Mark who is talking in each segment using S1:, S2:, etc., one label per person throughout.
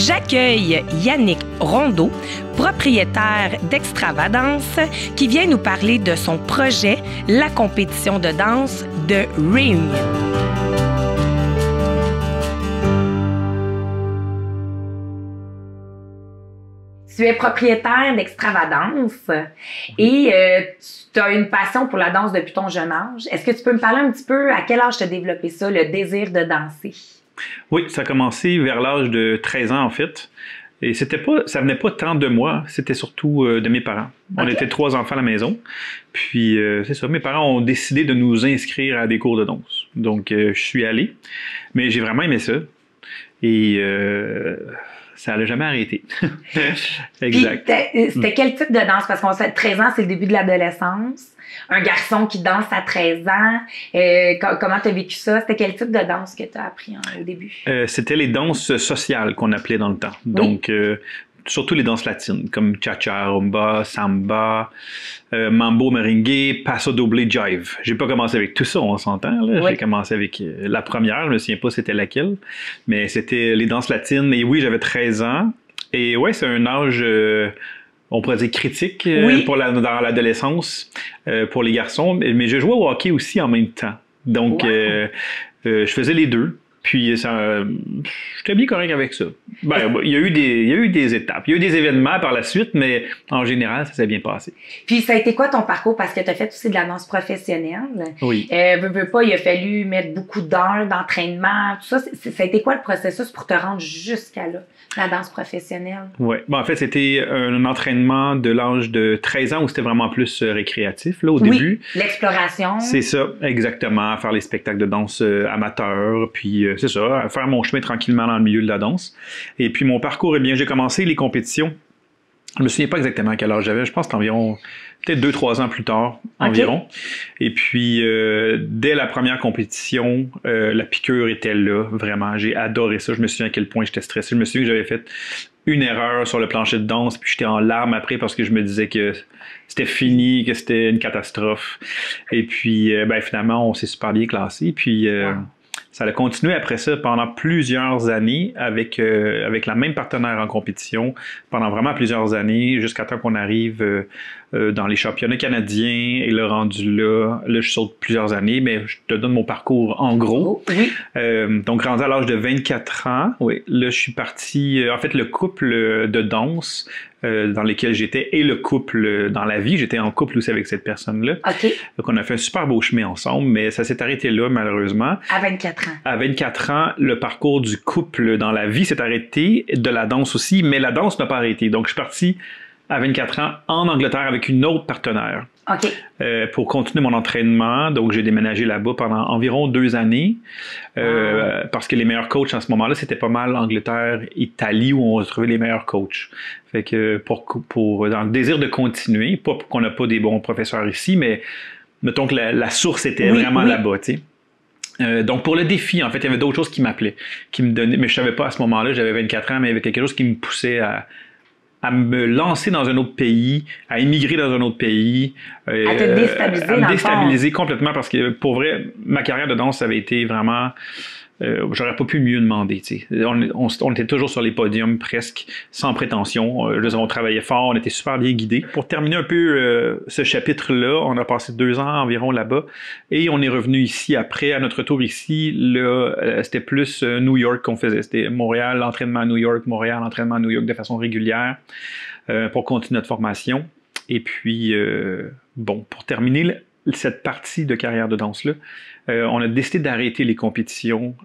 S1: J'accueille Yannick Rondeau, propriétaire d'Extravadance, qui vient nous parler de son projet, la compétition de danse de Ring. Tu es propriétaire d'Extravadance et tu as une passion pour la danse depuis ton jeune âge. Est-ce que tu peux me parler un petit peu à quel âge tu as développé ça, le désir de danser?
S2: Oui, ça a commencé vers l'âge de 13 ans en fait. Et ça venait pas tant de moi, c'était surtout de mes parents. On était 3 enfants à la maison. Puis c'est ça, mes parents ont décidé de nous inscrire à des cours de danse. Donc je suis allé, mais j'ai vraiment aimé ça. Et ça n'a jamais arrêté.
S1: Exact. C'était quel type de danse? Parce qu'on sait 13 ans, c'est le début de l'adolescence. Un garçon qui danse à 13 ans. Comment tu as vécu ça? C'était quel type de danse que tu as appris au début?
S2: C'était les danses sociales qu'on appelait dans le temps. Oui. Donc, surtout les danses latines, comme cha-cha, rumba, samba, mambo, merengue, paso doble, jive. J'ai pas commencé avec tout ça, on s'entend. Oui. J'ai commencé avec la première, je me souviens pas c'était laquelle, mais c'était les danses latines. Et oui, j'avais 13 ans. Et ouais, c'est un âge... on pourrait dire critique oui. Dans l'adolescence pour les garçons, mais je jouais au hockey aussi en même temps. Donc, wow. Je faisais les deux. Puis, j'étais bien correct avec ça. Ben, il y a eu des étapes. Il y a eu des événements par la suite, mais en général, ça s'est bien passé.
S1: Puis, ça a été quoi ton parcours? Parce que tu as fait aussi de la danse professionnelle.
S2: Oui.
S1: Veux pas, il a fallu mettre beaucoup d'heures d'entraînement, tout ça. Ça a été quoi le processus pour te rendre jusqu'à là, la danse professionnelle?
S2: Oui. Bon, en fait, c'était un entraînement de l'âge de 13 ans où c'était vraiment plus récréatif, là, au début.
S1: L'exploration.
S2: C'est ça, exactement. Faire les spectacles de danse amateurs, puis c'est ça, faire mon chemin tranquillement dans le milieu de la danse. Et puis mon parcours, eh bien, j'ai commencé les compétitions. Je me souviens pas exactement à quel âge j'avais. Je pense que c'était environ, peut-être 2-3 ans plus tard, environ. Et puis, dès la première compétition, la piqûre était là, vraiment. J'ai adoré ça. Je me souviens à quel point j'étais stressé. Je me souviens que j'avais fait une erreur sur le plancher de danse, puis j'étais en larmes après parce que je me disais que c'était fini, que c'était une catastrophe. Et puis, ben, finalement, on s'est super bien classé. Puis, ça a continué après ça pendant plusieurs années avec la même partenaire en compétition pendant vraiment plusieurs années jusqu'à temps qu'on arrive dans les championnats canadiens et le rendu là, je saute plusieurs années, mais je te donne mon parcours en gros.
S1: Oui.
S2: Donc rendu à l'âge de 24 ans, oui, là je suis parti, en fait le couple de danse dans lequel j'étais et le couple dans la vie, j'étais en couple aussi avec cette personne-là.
S1: OK.
S2: Donc on a fait un super beau chemin ensemble, mais ça s'est arrêté là malheureusement.
S1: À 24 ans.
S2: À 24 ans, le parcours du couple dans la vie s'est arrêté, de la danse aussi, mais la danse n'a pas arrêté. Donc je suis parti à 24 ans en Angleterre avec une autre partenaire.
S1: OK.
S2: Pour continuer mon entraînement. Donc, j'ai déménagé là-bas pendant environ 2 années. Parce que les meilleurs coachs en ce moment-là, c'était pas mal Angleterre, Italie, où on trouvait les meilleurs coachs. Fait que dans le désir de continuer, pas qu'on n'a pas des bons professeurs ici, mais mettons que la source était vraiment là-bas, tu sais. Donc, pour le défi, en fait, il y avait d'autres choses qui m'appelaient, qui me donnaient, mais je savais pas à ce moment-là, j'avais 24 ans, mais il y avait quelque chose qui me poussait à me lancer dans un autre pays, à émigrer dans un autre pays.
S1: À te déstabiliser,
S2: à me déstabiliser complètement parce que, pour vrai, ma carrière de danse, ça avait été vraiment... j'aurais pas pu mieux demander, tu sais. On était toujours sur les podiums, presque, sans prétention. On travaillait fort, on était super bien guidés. Pour terminer un peu ce chapitre-là, on a passé 2 ans environ là-bas et on est revenu ici après. À notre tour ici, là, c'était plus New York qu'on faisait. C'était Montréal, l'entraînement à New York, Montréal, l'entraînement à New York de façon régulière pour continuer notre formation. Et puis, bon, pour terminer cette partie de carrière de danse-là, on a décidé d'arrêter les compétitions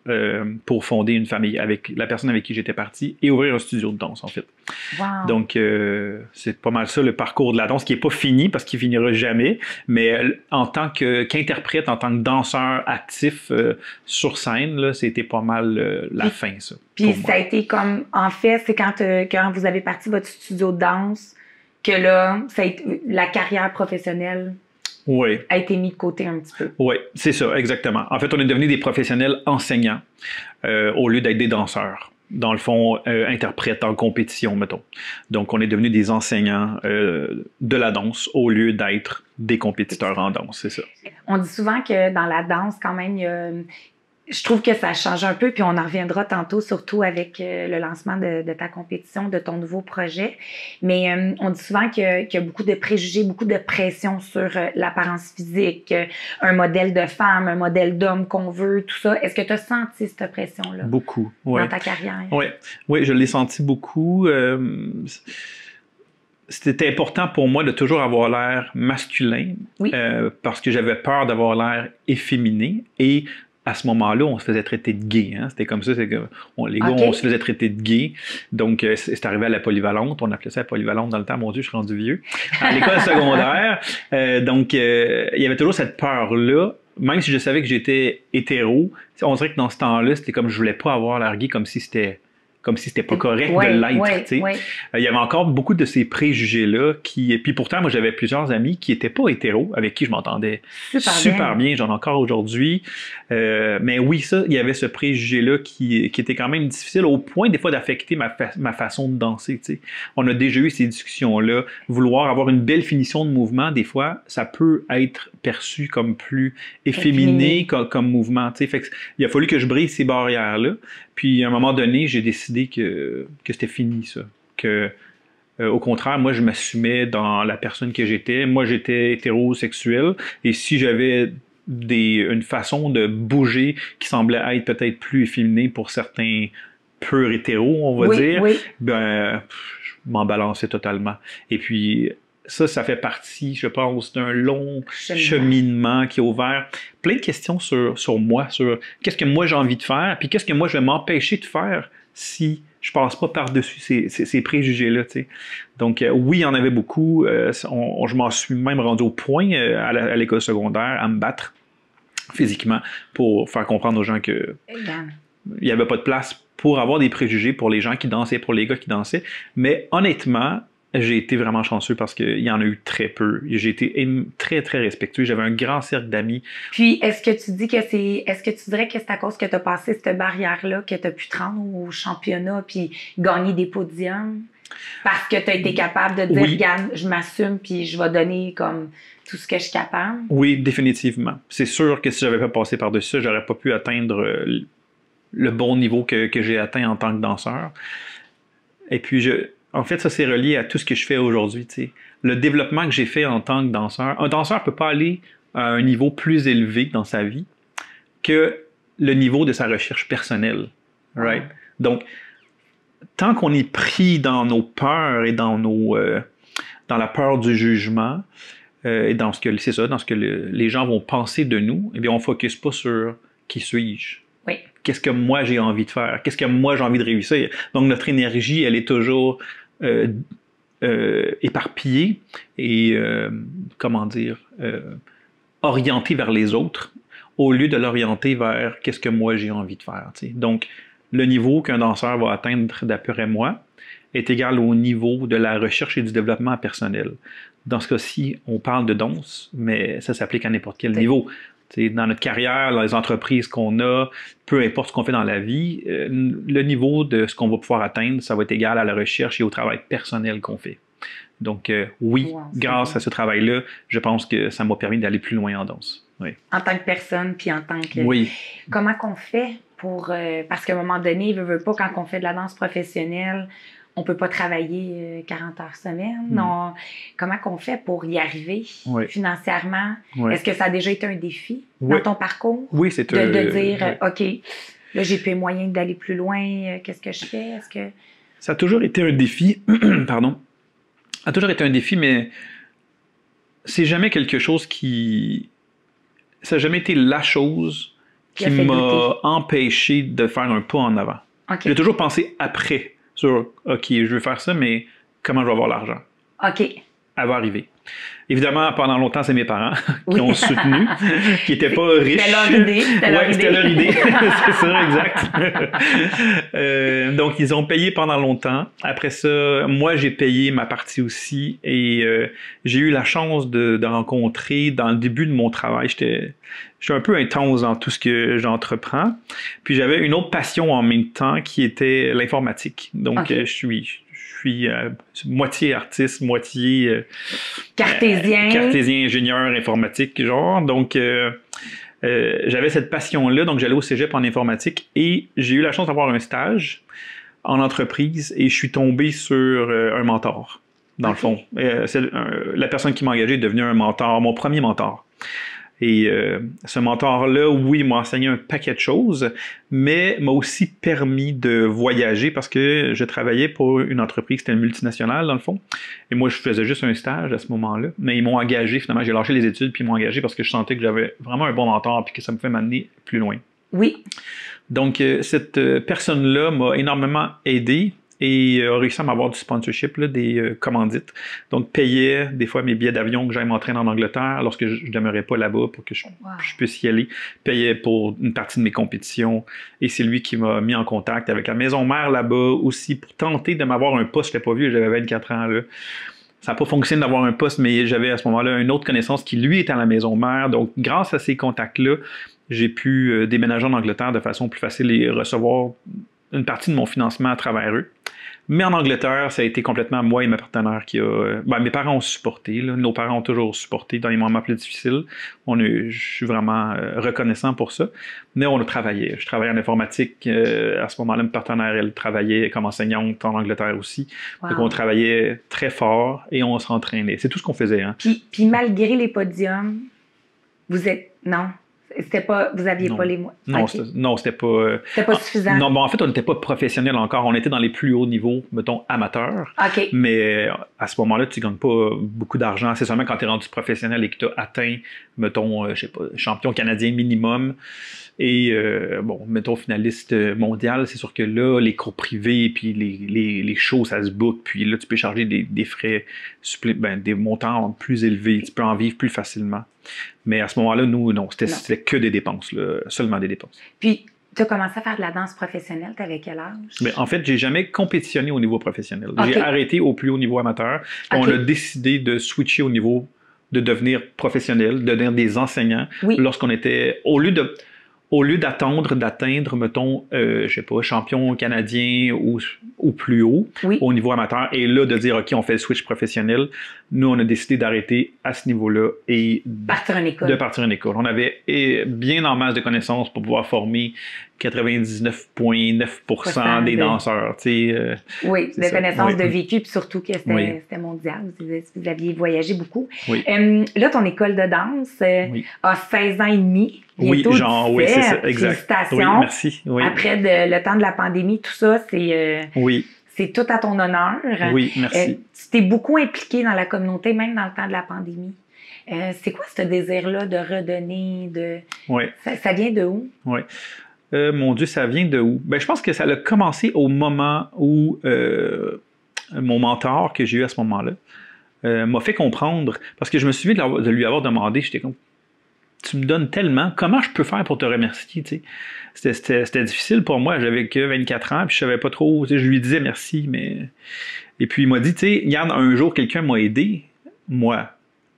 S2: pour fonder une famille avec la personne avec qui j'étais parti et ouvrir un studio de danse, en fait.
S1: Wow.
S2: Donc, c'est pas mal ça, le parcours de la danse, qui n'est pas fini parce qu'il finira jamais, mais en tant qu'interprète, en tant que danseur actif sur scène, là, c'était pas mal la fin, ça.
S1: Puis ça a été comme, en fait, c'est quand vous avez parti votre studio de danse que là, ça a été, la carrière professionnelle a été mis de côté un petit peu.
S2: Oui, c'est ça, exactement. En fait, on est devenus des professionnels enseignants au lieu d'être des danseurs. Dans le fond, interprètes en compétition, mettons. Donc, on est devenus des enseignants de la danse au lieu d'être des compétiteurs en danse, c'est ça.
S1: On dit souvent que dans la danse, quand même, je trouve que ça change un peu, puis on en reviendra tantôt, surtout avec le lancement de ta compétition, de ton nouveau projet. Mais on dit souvent qu'il y a beaucoup de préjugés, beaucoup de pression sur l'apparence physique, un modèle de femme, un modèle d'homme qu'on veut, tout ça. Est-ce que tu as senti cette pression-là?
S2: Beaucoup, oui.
S1: Dans ta carrière?
S2: Oui, je l'ai senti beaucoup. C'était important pour moi de toujours avoir l'air masculin, parce que j'avais peur d'avoir l'air efféminé, et à ce moment-là, on se faisait traiter de gay. Hein? C'était comme ça, les gars, on se faisait traiter de gay. Donc, c'est arrivé à la polyvalente. On appelait ça la polyvalente dans le temps. Mon Dieu, je suis rendu vieux. À l'école secondaire. Donc, il y avait toujours cette peur-là. Même si je savais que j'étais hétéro, on dirait que dans ce temps-là, c'était comme je voulais pas avoir l'air gay, comme si c'était pas correct de l'être. Il y avait encore beaucoup de ces préjugés-là et puis pourtant, moi, j'avais plusieurs amis qui n'étaient pas hétéros, avec qui je m'entendais super bien. J'en ai encore aujourd'hui. Mais oui, il y avait ce préjugé-là qui était quand même difficile au point, des fois, d'affecter ma façon de danser. T'sais. On a déjà eu ces discussions-là. Vouloir avoir une belle finition de mouvement, des fois, ça peut être perçu comme plus efféminé comme mouvement. Fait que, il a fallu que je brise ces barrières-là. Puis, à un moment donné, j'ai décidé que c'était fini, ça. Au contraire, moi, je m'assumais dans la personne que j'étais. Moi, j'étais hétérosexuel. Et si j'avais une façon de bouger qui semblait être peut-être plus efféminée pour certains purs hétéros, on va dire, ben, je m'en balançais totalement. Et puis, ça fait partie, je pense, d'un long cheminement qui a ouvert plein de questions sur moi, sur qu'est-ce que moi j'ai envie de faire, puis qu'est-ce que moi je vais m'empêcher de faire si je passe pas par-dessus ces préjugés-là. T'sais. Donc, oui, il y en avait beaucoup. Je m'en suis même rendu au point à l'école secondaire à me battre physiquement pour faire comprendre aux gens que il n'y avait pas de place pour avoir des préjugés pour les gens qui dansaient, pour les gars qui dansaient. Mais honnêtement, j'ai été vraiment chanceux parce qu'il y en a eu très peu. J'ai été très, très respectueux. J'avais un grand cercle d'amis.
S1: Puis, est-ce que tu dirais que c'est à cause que tu as passé cette barrière-là que tu as pu te rendre au championnat puis gagner des podiums? Parce que tu as été capable de dire, regarde, je m'assume puis je vais donner comme tout ce que je suis capable? Oui,
S2: définitivement. C'est sûr que si j'avais pas passé par-dessus ça, j'aurais pas pu atteindre le bon niveau que j'ai atteint en tant que danseur. Et puis, en fait, ça c'est relié à tout ce que je fais aujourd'hui. Le développement que j'ai fait en tant que danseur, un danseur ne peut pas aller à un niveau plus élevé dans sa vie que le niveau de sa recherche personnelle. Right? Donc, tant qu'on est pris dans nos peurs et dans la peur du jugement, et dans ce que les gens vont penser de nous, eh bien, on ne focus pas sur qui suis-je.
S1: Oui.
S2: Qu'est-ce que moi j'ai envie de faire? Qu'est-ce que moi j'ai envie de réussir? Donc, notre énergie, elle est toujours éparpillée et, orientée vers les autres au lieu de l'orienter vers qu'est-ce que moi j'ai envie de faire. T'sais. Donc, le niveau qu'un danseur va atteindre d'après moi est égal au niveau de la recherche et du développement personnel. Dans ce cas-ci, on parle de danse, mais ça s'applique à n'importe quel niveau. T'sais, dans notre carrière, dans les entreprises qu'on a, peu importe ce qu'on fait dans la vie, le niveau de ce qu'on va pouvoir atteindre, ça va être égal à la recherche et au travail personnel qu'on fait. Donc grâce à ce travail-là, je pense que ça m'a permis d'aller plus loin en danse. Oui.
S1: En tant que personne, puis en tant que... Comment qu'on fait pour... parce qu'à un moment donné, il veut pas, quand on fait de la danse professionnelle, on peut pas travailler 40 heures semaine. Non. Comment qu'on fait pour y arriver financièrement? Est-ce que ça a déjà été un défi dans ton parcours?
S2: Oui, c'est
S1: de dire, OK, là, j'ai plus moyen d'aller plus loin. Qu'est-ce que je fais? Est-ce que...
S2: Ça a toujours été un défi. Pardon. Ça a toujours été un défi, mais c'est jamais quelque chose qui... Ça n'a jamais été la chose qui m'a empêché de faire un pas en avant.
S1: Okay.
S2: J'ai toujours pensé après sur « OK, je veux faire ça, mais comment je vais avoir l'argent? »
S1: OK.
S2: Elle va arriver. Évidemment, pendant longtemps, c'est mes parents qui ont soutenu, qui n'étaient pas riches.
S1: C'était leur idée.
S2: C'était leur idée. C'est ça, exact. Donc, ils ont payé pendant longtemps. Après ça, moi, j'ai payé ma partie aussi. Et j'ai eu la chance de rencontrer, dans le début de mon travail, j'étais un peu intense dans tout ce que j'entreprends. Puis, j'avais une autre passion en même temps qui était l'informatique. Donc, je suis moitié artiste, moitié
S1: cartésien,
S2: ingénieur informatique, genre. Donc, j'avais cette passion-là, donc j'allais au cégep en informatique et j'ai eu la chance d'avoir un stage en entreprise et je suis tombé sur un mentor, dans le fond. La personne qui m'a engagé est devenue un mentor, mon premier mentor. Et ce mentor-là, oui, m'a enseigné un paquet de choses, mais m'a aussi permis de voyager parce que je travaillais pour une entreprise, c'était une multinationale dans le fond. Et moi, je faisais juste un stage à ce moment-là. Mais ils m'ont engagé, finalement, j'ai lâché les études, puis ils m'ont engagé parce que je sentais que j'avais vraiment un bon mentor, puis que ça me fait m'amener plus loin.
S1: Oui.
S2: Donc, cette personne-là m'a énormément aidé. Et a réussi à m'avoir du sponsorship, là, des commandites. Donc, payait des fois mes billets d'avion que j'aille m'entraîner en Angleterre lorsque je ne demeurais pas là-bas pour que je puisse y aller. Payait pour une partie de mes compétitions. Et c'est lui qui m'a mis en contact avec la maison mère là-bas aussi pour tenter de m'avoir un poste. Je n'étais pas vieux, j'avais 24 ans là. Ça n'a pas fonctionné d'avoir un poste, mais j'avais à ce moment-là une autre connaissance qui, lui, était à la maison mère. Donc, grâce à ces contacts-là, j'ai pu déménager en Angleterre de façon plus facile et recevoir une partie de mon financement à travers eux. Mais en Angleterre, ça a été complètement moi et ma partenaire qui a... mes parents ont supporté, là. Nos parents ont toujours supporté dans les moments plus difficiles. Je suis vraiment reconnaissant pour ça. Mais on a travaillé. Je travaillais en informatique. À ce moment-là, ma partenaire, elle travaillait comme enseignante en Angleterre aussi.
S1: Wow.
S2: Donc, on travaillait très fort et on s'entraînait. C'est tout ce qu'on faisait. Hein.
S1: Puis malgré les podiums, vous êtes... Non. C'était pas, vous aviez pas les moyens.
S2: Non,
S1: okay.
S2: C'était pas...
S1: C'était pas suffisant.
S2: Non, en fait, on n'était pas professionnels encore. On était dans les plus hauts niveaux, mettons, amateurs.
S1: Okay.
S2: Mais à ce moment-là, tu ne gagnes pas beaucoup d'argent. C'est seulement quand tu es rendu professionnel et que tu as atteint, mettons, je sais pas, champion canadien minimum et, mettons, finaliste mondial. C'est sûr que là, les cours privés puis les shows, ça se book. Puis là, tu peux charger des frais, des montants plus élevés. Tu peux en vivre plus facilement. Mais à ce moment-là, nous, non, c'était que des dépenses, là, seulement des dépenses.
S1: Puis, tu as commencé à faire de la danse professionnelle, tu avais quel âge?
S2: Mais en fait, j'ai jamais compétitionné au niveau professionnel. Okay. J'ai arrêté au plus haut niveau amateur. Okay. On a décidé de switcher au niveau de devenir professionnel, de devenir des enseignants, lorsqu'on était, au lieu d'atteindre, mettons, je sais pas, champion canadien ou plus haut au niveau amateur, et là, de dire, OK, on fait le switch professionnel, nous, on a décidé d'arrêter à ce niveau-là et de partir en école. On avait bien en masse de connaissances pour pouvoir former 99,9% des danseurs.
S1: Oui, de connaissances de vécu, puis surtout que c'était mondial. Vous aviez voyagé beaucoup. Là, ton école de danse a 16 ans et demi.
S2: Bientôt, oui, c'est ça, exact.
S1: Félicitations.
S2: Oui, merci. Oui.
S1: Après le temps de la pandémie, tout ça, c'est tout à ton honneur.
S2: Oui, merci.
S1: Tu t'es beaucoup impliqué dans la communauté, même dans le temps de la pandémie. C'est quoi ce désir-là de redonner? Ça vient de où?
S2: Oui. Mon Dieu, ça vient de où? Je pense que ça a commencé au moment où mon mentor que j'ai eu à ce moment-là m'a fait comprendre, parce que je me souviens de lui avoir demandé, j'étais comme, tu me donnes tellement, comment je peux faire pour te remercier? C'était difficile pour moi, j'avais que 24 ans, puis je savais pas trop, je lui disais merci, mais... Et puis il m'a dit, regarde, un jour, quelqu'un m'a aidé, moi,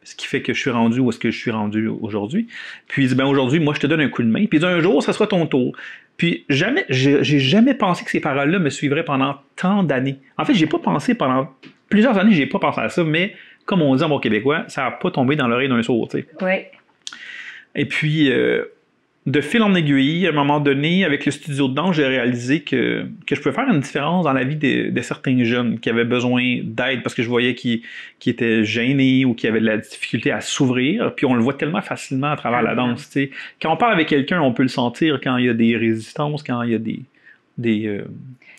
S2: ce qui fait que je suis rendu où est-ce que je suis rendu aujourd'hui. Puis il dit, aujourd'hui, moi, je te donne un coup de main, puis il dit, un jour, ça sera ton tour. Puis j'ai jamais pensé que ces paroles-là me suivraient pendant tant d'années. En fait, j'ai pas pensé pendant plusieurs années, j'ai pas pensé à ça, mais comme on dit en bon québécois, ça n'a pas tombé dans l'oreille d'un sourd,
S1: Oui.
S2: Et puis, de fil en aiguille, à un moment donné, avec le studio de danse, j'ai réalisé que je pouvais faire une différence dans la vie de certains jeunes qui avaient besoin d'aide parce que je voyais qu'ils étaient gênés ou qui avaient de la difficulté à s'ouvrir. Puis on le voit tellement facilement à travers la danse. T'sais. Quand on parle avec quelqu'un, on peut le sentir quand il y a des résistances, quand il y a des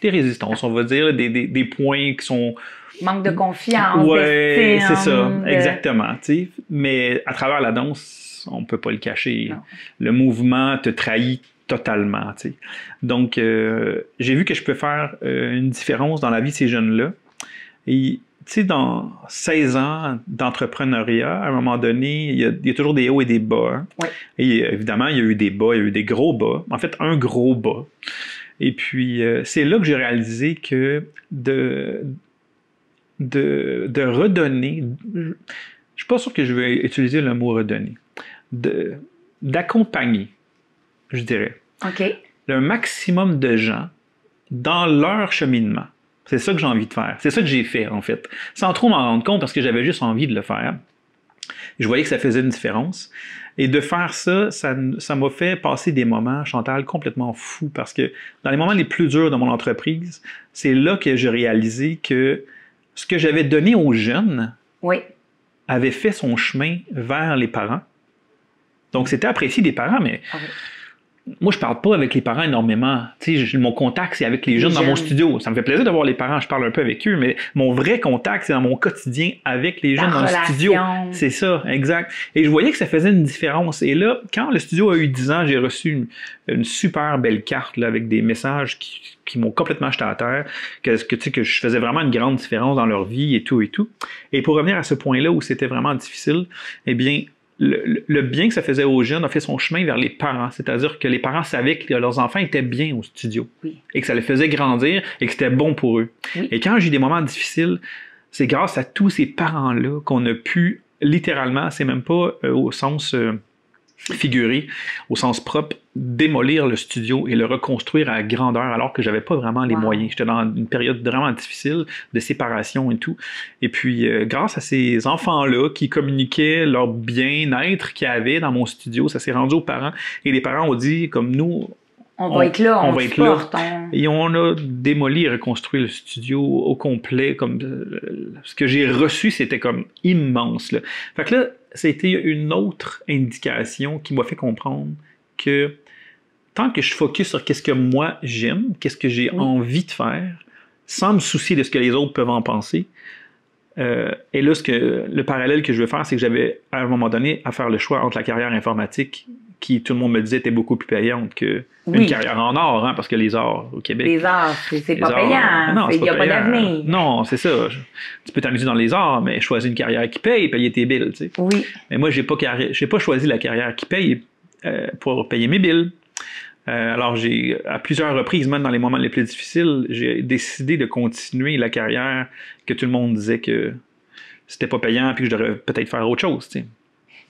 S2: résistances, on va dire, des points qui sont...
S1: Manque de confiance.
S2: Oui, c'est ça, exactement. T'sais. Mais à travers la danse, on ne peut pas le cacher. Non. Le mouvement te trahit totalement. T'sais. Donc, j'ai vu que je peux faire une différence dans la vie de ces jeunes-là. Et, tu sais, dans 16 ans d'entrepreneuriat, à un moment donné, il y a toujours des hauts et des bas. Hein?
S1: Oui.
S2: Et évidemment, il y a eu des bas, il y a eu des gros bas. En fait, un gros bas. Et puis, c'est là que j'ai réalisé que de redonner, je ne suis pas sûr que je vais utiliser le mot redonner, d'accompagner, je dirais, le maximum de gens dans leur cheminement. C'est ça que j'ai envie de faire. C'est ça que j'ai fait, en fait. Sans trop m'en rendre compte, parce que j'avais juste envie de le faire. Je voyais que ça faisait une différence. Et de faire ça, ça m'a fait passer des moments, Chantal, complètement fous, parce que dans les moments les plus durs de mon entreprise, c'est là que j'ai réalisé que ce que j'avais donné aux jeunes avait fait son chemin vers les parents. Donc, c'était apprécié des parents, mais moi, je parle pas avec les parents énormément. Tu sais, mon contact, c'est avec les jeunes dans mon studio. Ça me fait plaisir de voir les parents, je parle un peu avec eux, mais mon vrai contact, c'est dans mon quotidien avec les jeunes dans le studio. C'est ça, exact. Et je voyais que ça faisait une différence. Et là, quand le studio a eu 10 ans, j'ai reçu une super belle carte là, avec des messages qui m'ont complètement jeté à terre, que je faisais vraiment une grande différence dans leur vie et tout et tout. Et pour revenir à ce point-là où c'était vraiment difficile, eh bien, le bien que ça faisait aux jeunes a fait son chemin vers les parents. C'est-à-dire que les parents savaient que leurs enfants étaient bien au studio et que ça les faisait grandir et que c'était bon pour eux. Et quand j'ai eu des moments difficiles, c'est grâce à tous ces parents-là qu'on a pu, littéralement, c'est même pas au sens figuré, au sens propre, démolir le studio et le reconstruire à grandeur alors que j'avais pas vraiment les moyens. J'étais dans une période vraiment difficile de séparation et tout. Et puis, grâce à ces enfants-là qui communiquaient leur bien-être qu'il y avait dans mon studio, ça s'est rendu aux parents. Et les parents ont dit, comme nous,
S1: on va être là, on va être là.
S2: Et on a démoli et reconstruit le studio au complet. Comme ce que j'ai reçu, c'était comme immense. Là. Fait que là, c'était une autre indication qui m'a fait comprendre que tant que je focus sur qu'est-ce que moi j'aime, qu'est-ce que j'ai envie de faire, sans me soucier de ce que les autres peuvent en penser, et là, le parallèle que je veux faire, c'est que j'avais, à un moment donné, à faire le choix entre la carrière informatique, qui, tout le monde me disait, était beaucoup plus payante qu'une carrière en art, hein, parce que les arts au Québec...
S1: Les arts, c'est pas payant. Il n'y a pas d'avenir.
S2: Non, c'est ça. Tu peux t'amuser dans les arts, mais choisis une carrière qui paye, payer tes billes, tu sais.
S1: Oui.
S2: Mais moi, j'ai pas choisi la carrière qui paye pour payer mes billes. Alors, à plusieurs reprises, même dans les moments les plus difficiles, j'ai décidé de continuer la carrière que tout le monde disait que c'était pas payant puis que je devrais peut-être faire autre chose. Tu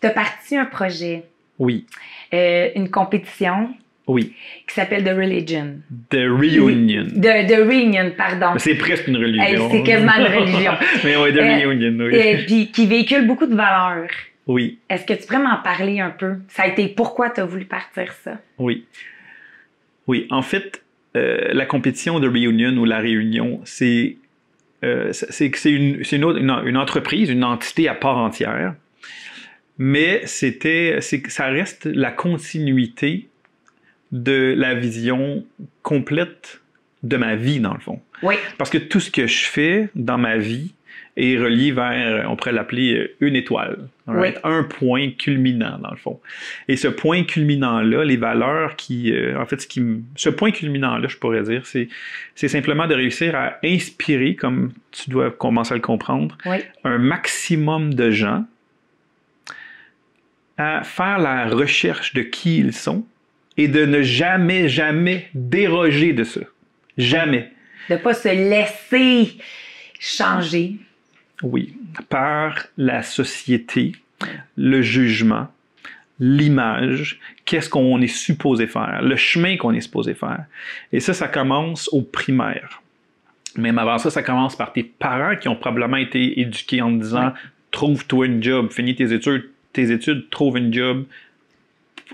S1: as parti un projet.
S2: Oui.
S1: Une compétition.
S2: Oui.
S1: Qui s'appelle The Religion.
S2: The Reunion.
S1: The Reunion, pardon.
S2: C'est presque une religion.
S1: C'est quasiment une religion.
S2: Mais oui, The Reunion, oui.
S1: Et puis qui véhicule beaucoup de valeurs.
S2: Oui.
S1: Est-ce que tu pourrais m'en parler un peu? Ça a été pourquoi tu as voulu partir ça?
S2: Oui. Oui, en fait, la compétition de Reunion ou la Réunion, c'est une entreprise, une entité à part entière, mais ça reste la continuité de la vision complète de ma vie, dans le fond.
S1: Oui.
S2: Parce que tout ce que je fais dans ma vie est relié vers, on pourrait l'appeler une étoile.
S1: Oui.
S2: Un point culminant, dans le fond. Et ce point culminant-là, les valeurs ce point culminant-là, je pourrais dire, c'est simplement de réussir à inspirer, comme tu dois commencer à le comprendre, un maximum de gens à faire la recherche de qui ils sont et de ne jamais, jamais déroger de ça. Jamais.
S1: De ne pas se laisser changer.
S2: Oui, par la société, le jugement, l'image, qu'est-ce qu'on est supposé faire, le chemin qu'on est supposé faire. Et ça commence au primaire. Même avant ça commence par tes parents qui ont probablement été éduqués en te disant « Trouve-toi une job, finis tes études, trouve une job. »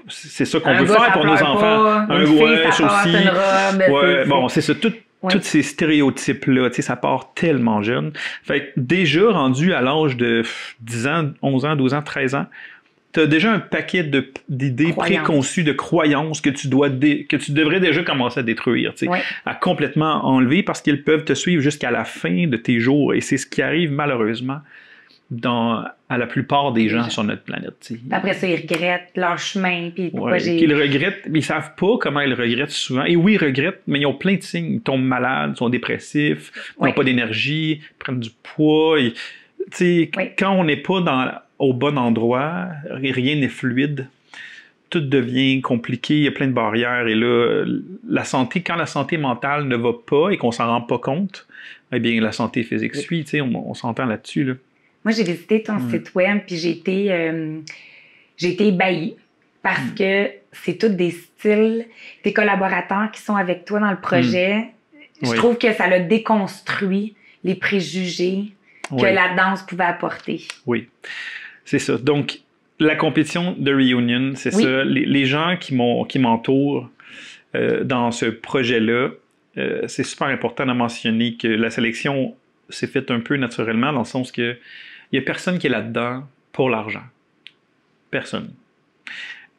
S2: C'est ça qu'on veut faire pour nos enfants. Un gars, ça aussi. Bon, c'est ça, tous ces stéréotypes-là, tu sais, ça part tellement jeune. Fait que déjà rendu à l'âge de 10 ans, 11 ans, 12 ans, 13 ans, tu as déjà un paquet d'idées préconçues, de croyances que tu devrais déjà commencer à détruire, tu sais, à complètement enlever parce qu'ils peuvent te suivre jusqu'à la fin de tes jours. Et c'est ce qui arrive malheureusement à la plupart des gens sur notre planète.
S1: Après ça, ils regrettent leur chemin. Puis
S2: ils le regrettent, mais ils savent pas comment ils le regrettent souvent. Et oui, ils regrettent, mais ils ont plein de signes. Ils tombent malades, ils sont dépressifs, ils n'ont pas d'énergie, ils prennent du poids. Quand on n'est pas au bon endroit, rien n'est fluide. Tout devient compliqué, il y a plein de barrières. Et là, quand la santé mentale ne va pas et qu'on s'en rend pas compte, eh bien, la santé physique suit. On s'entend là-dessus. Là.
S1: Moi, j'ai visité ton site web, puis j'ai été ébahie parce que c'est tous des styles, tes collaborateurs qui sont avec toi dans le projet. Je trouve que ça a déconstruit les préjugés que la danse pouvait apporter.
S2: Oui. C'est ça. Donc, la compétition de Reunion, c'est ça. Les gens qui m'entourent dans ce projet-là, c'est super important de mentionner que la sélection s'est faite un peu naturellement, dans le sens que il n'y a personne qui est là-dedans pour l'argent. Personne.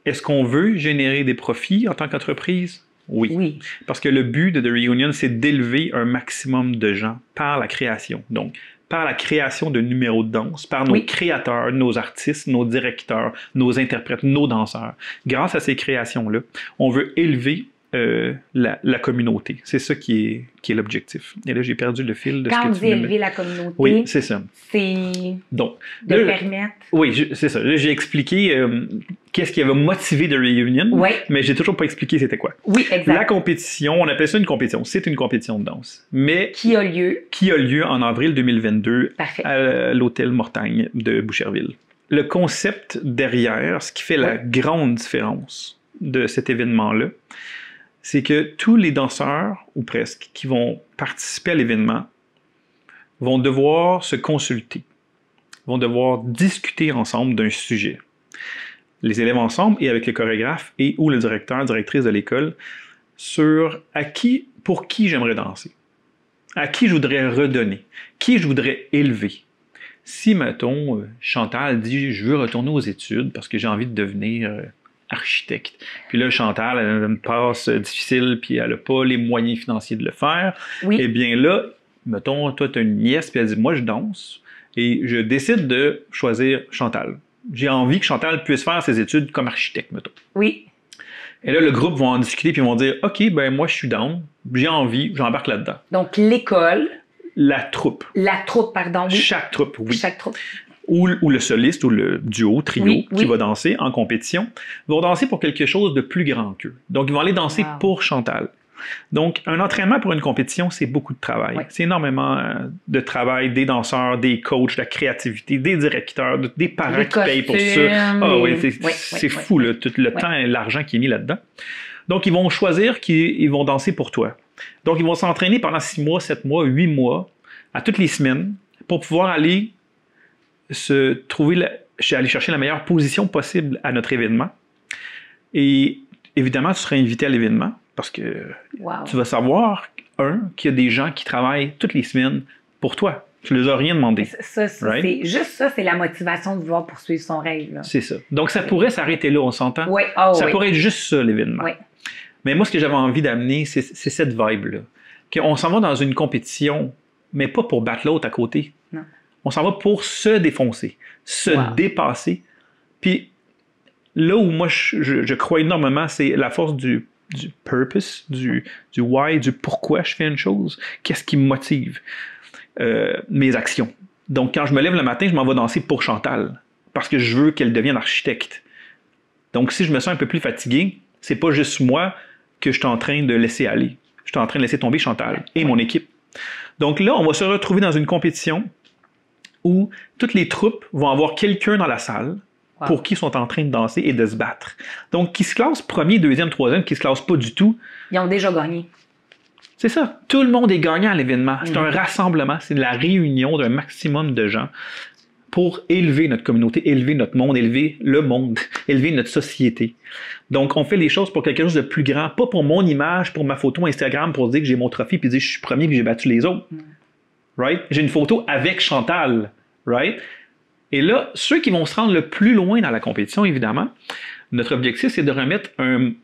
S2: Est-ce qu'on veut générer des profits en tant qu'entreprise? Oui. Parce que le but de The Reunion, c'est d'élever un maximum de gens par la création. Donc, par la création de numéros de danse, par nos créateurs, nos artistes, nos directeurs, nos interprètes, nos danseurs. Grâce à ces créations-là, on veut élever la communauté. C'est ça qui est l'objectif. Et là, j'ai perdu le fil de
S1: Quand
S2: ce que
S1: on dit élever la communauté,
S2: c'est ça.
S1: C'est
S2: donc,
S1: de permettre...
S2: Oui, c'est ça. Là, j'ai expliqué qu'est-ce qui avait motivé The Reunion, mais j'ai toujours pas expliqué c'était quoi.
S1: Oui, exact.
S2: La compétition, on appelle ça une compétition. C'est une compétition de danse. Mais
S1: qui a lieu
S2: en avril 2022
S1: Parfait.
S2: À l'hôtel Mortagne de Boucherville. Le concept derrière, ce qui fait la grande différence de cet événement-là, c'est que tous les danseurs, ou presque, qui vont participer à l'événement, vont devoir se consulter, vont devoir discuter ensemble d'un sujet. Les élèves ensemble et avec le chorégraphe et ou le directeur, directrice de l'école, sur pour qui j'aimerais danser, à qui je voudrais redonner, qui je voudrais élever. Si, mettons, Chantal dit « je veux retourner aux études parce que j'ai envie de devenir... architecte. » Puis là, Chantal, elle a une passe difficile, puis elle n'a pas les moyens financiers de le faire. Eh bien là, mettons, toi, tu as une nièce, puis elle dit, moi, je danse, et je décide de choisir Chantal. J'ai envie que Chantal puisse faire ses études comme architecte, mettons.
S1: Oui.
S2: Et là, le groupe va en discuter, puis ils vont dire, OK, ben moi, je suis down, j'ai envie, j'embarque là-dedans.
S1: Donc, l'école...
S2: La troupe.
S1: La troupe, pardon. Oui.
S2: Chaque troupe, oui.
S1: Chaque troupe.
S2: Ou le soliste ou le duo, trio, qui va danser en compétition, vont danser pour quelque chose de plus grand qu'eux. Donc, ils vont aller danser pour Chantal. Donc, un entraînement pour une compétition, c'est beaucoup de travail. C'est énormément de travail des danseurs, des coachs, de la créativité, des directeurs, des parents qui payent pour ça. Ah oui, c'est fou, là, tout le temps et l'argent qui est mis là-dedans. Donc, ils vont choisir qu'ils vont danser pour toi. Donc, ils vont s'entraîner pendant 6 mois, 7 mois, 8 mois, à toutes les semaines, pour pouvoir aller aller chercher la meilleure position possible à notre événement. Et évidemment, tu seras invité à l'événement parce que tu vas savoir, qu'il y a des gens qui travaillent toutes les semaines pour toi. Tu ne les as rien demandé.
S1: C'est juste ça, c'est la motivation de vouloir poursuivre son rêve.
S2: C'est ça. Donc, ça pourrait s'arrêter là, on s'entend? Ça pourrait être juste ça, l'événement. Mais moi, ce que j'avais envie d'amener, c'est cette vibe-là. Qu'on s'en va dans une compétition, mais pas pour battre l'autre à côté.
S1: Non.
S2: On s'en va pour se défoncer, se dépasser. Puis là où moi, je crois énormément, c'est la force du purpose, du why, du pourquoi je fais une chose. Qu'est-ce qui me motive? Mes actions. Donc, quand je me lève le matin, je m'en vais danser pour Chantal parce que je veux qu'elle devienne architecte. Donc, si je me sens un peu plus fatigué, c'est pas juste moi que je suis en train de laisser aller. Je suis en train de laisser tomber Chantal et mon équipe. Donc là, on va se retrouver dans une compétition où toutes les troupes vont avoir quelqu'un dans la salle pour qui ils sont en train de danser et de se battre. Donc, qui se classe premier, deuxième, troisième, qui se classe pas du tout.
S1: Ils ont déjà gagné.
S2: C'est ça. Tout le monde est gagnant à l'événement. C'est un rassemblement. C'est la réunion d'un maximum de gens pour élever notre communauté, élever notre monde, élever le monde, élever notre société. Donc, on fait les choses pour quelque chose de plus grand, pas pour mon image, pour ma photo Instagram, pour dire que j'ai mon trophée, puis dire que je suis premier, que j'ai battu les autres. Right? J'ai une photo avec Chantal. Right? Et là, ceux qui vont se rendre le plus loin dans la compétition, évidemment, notre objectif, c'est de remettre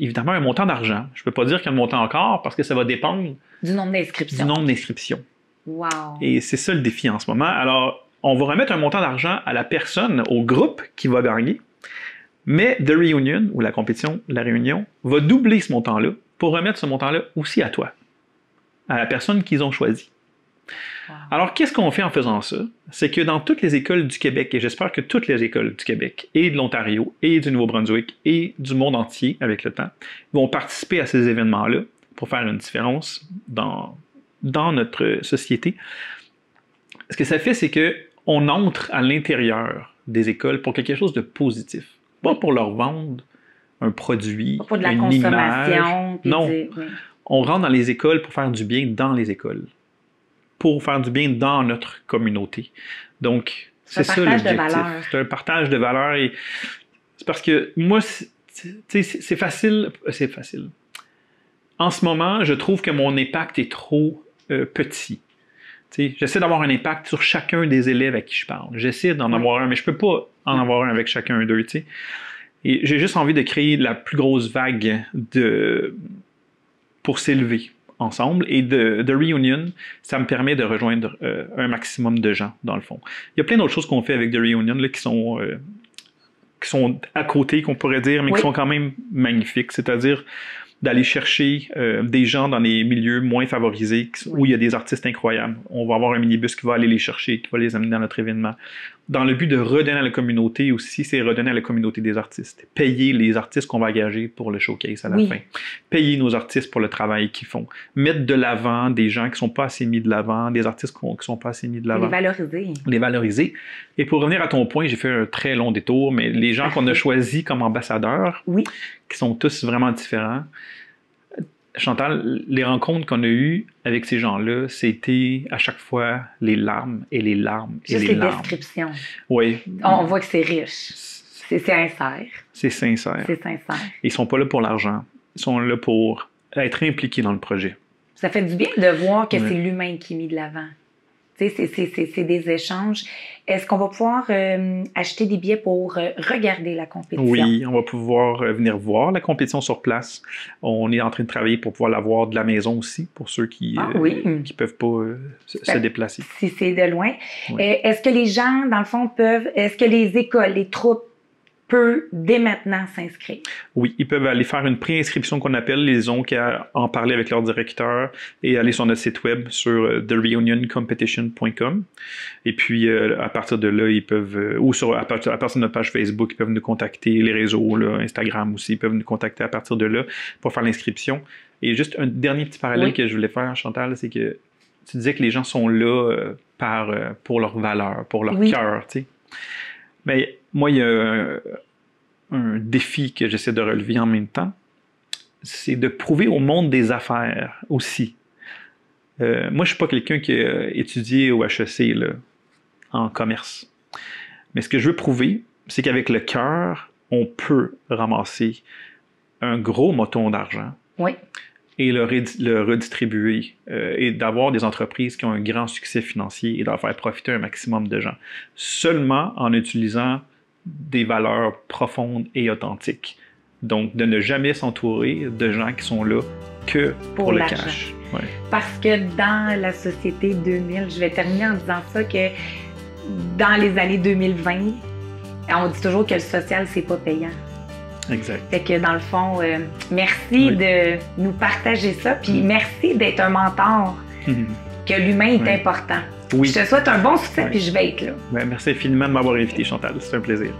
S2: évidemment un montant d'argent. Je ne peux pas dire qu'un montant encore, parce que ça va dépendre
S1: du nombre d'inscriptions.
S2: Wow. Et c'est ça le défi en ce moment. Alors, on va remettre un montant d'argent à la personne, au groupe qui va gagner, mais The Reunion, ou la compétition, la réunion, va doubler ce montant-là pour remettre ce montant-là aussi à toi, à la personne qu'ils ont choisie. Wow. Alors, qu'est-ce qu'on fait en faisant ça? C'est que dans toutes les écoles du Québec, et j'espère que toutes les écoles du Québec, et de l'Ontario, et du Nouveau-Brunswick, et du monde entier, avec le temps, vont participer à ces événements-là pour faire une différence dans notre société. Ce que ça fait, c'est qu'on entre à l'intérieur des écoles pour quelque chose de positif. Pas pour leur vendre un produit,
S1: pas pour de la consommation.
S2: Non. On rentre dans les écoles pour faire du bien dans les écoles. Pour faire du bien dans notre communauté. Donc, C'est ça l'objectif. C'est un partage de valeurs et c'est parce que moi, c'est facile. C'est facile. En ce moment, je trouve que mon impact est trop petit. J'essaie d'avoir un impact sur chacun des élèves à qui je parle. J'essaie d'en avoir un, mais je peux pas en avoir un avec chacun d'eux. Et j'ai juste envie de créer la plus grosse vague pour s'élever ensemble. Et de Reunion, ça me permet de rejoindre un maximum de gens, dans le fond. Il y a plein d'autres choses qu'on fait avec The Reunion là, qui sont à côté, qu'on pourrait dire, mais qui sont quand même magnifiques. C'est-à-dire d'aller chercher des gens dans les milieux moins favorisés où il y a des artistes incroyables. On va avoir un minibus qui va aller les chercher, qui va les amener dans notre événement. Dans le but de redonner à la communauté aussi, c'est redonner à la communauté des artistes. Payer les artistes qu'on va engager pour le showcase à la fin. Payer nos artistes pour le travail qu'ils font. Mettre de l'avant des gens qui ne sont pas assez mis de l'avant, des artistes qui ne sont pas assez mis de l'avant.
S1: Les valoriser. Les
S2: valoriser. Et pour revenir à ton point, j'ai fait un très long détour, mais les gens qu'on a choisis comme ambassadeurs, qui sont tous vraiment différents, Chantal, les rencontres qu'on a eues avec ces gens-là, c'était à chaque fois les larmes et les larmes et les larmes.
S1: Juste les descriptions.
S2: Oui.
S1: On voit que c'est riche. C'est sincère.
S2: C'est sincère.
S1: C'est sincère.
S2: Ils sont pas là pour l'argent. Ils sont là pour être impliqués dans le projet.
S1: Ça fait du bien de voir que c'est l'humain qui est mis de l'avant. C'est des échanges. Est-ce qu'on va pouvoir acheter des billets pour regarder la compétition?
S2: Oui, on va pouvoir venir voir la compétition sur place. On est en train de travailler pour pouvoir la voir de la maison aussi, pour ceux qui ne peuvent pas se déplacer.
S1: Si c'est de loin. Est-ce que les gens, dans le fond, est-ce que les écoles, les troupes, peuvent dès maintenant s'inscrire? Oui,
S2: ils peuvent aller faire une préinscription qu'on appelle. Ils ont qu'à en parler avec leur directeur et aller sur notre site web sur thereunioncompetition.com. Et puis, à partir de là, ils peuvent, ou à partir de notre page Facebook, ils peuvent nous contacter, les réseaux, là, Instagram aussi, ils peuvent nous contacter à partir de là pour faire l'inscription. Et juste un dernier petit parallèle que je voulais faire, Chantal, c'est que tu disais que les gens sont là pour leur valeur, pour leur cœur, tu sais. Mais moi, il y a un défi que j'essaie de relever en même temps, c'est de prouver au monde des affaires aussi. Moi, je ne suis pas quelqu'un qui a étudié au HEC là, en commerce. Mais ce que je veux prouver, c'est qu'avec le cœur, on peut ramasser un gros moton d'argent et le redistribuer et d'avoir des entreprises qui ont un grand succès financier et d'en faire profiter un maximum de gens. Seulement en utilisant des valeurs profondes et authentiques. Donc, de ne jamais s'entourer de gens qui sont là que pour le cash. Ouais.
S1: Parce que dans la société 2000, je vais terminer en disant ça, que dans les années 2020, on dit toujours que le social, c'est pas payant.
S2: Exact.
S1: Fait que dans le fond, merci de nous partager ça, puis merci d'être un mentor, que l'humain est important. Je te souhaite un bon succès, puis je vais être là.
S2: Merci infiniment de m'avoir invité, Chantal. C'est un plaisir.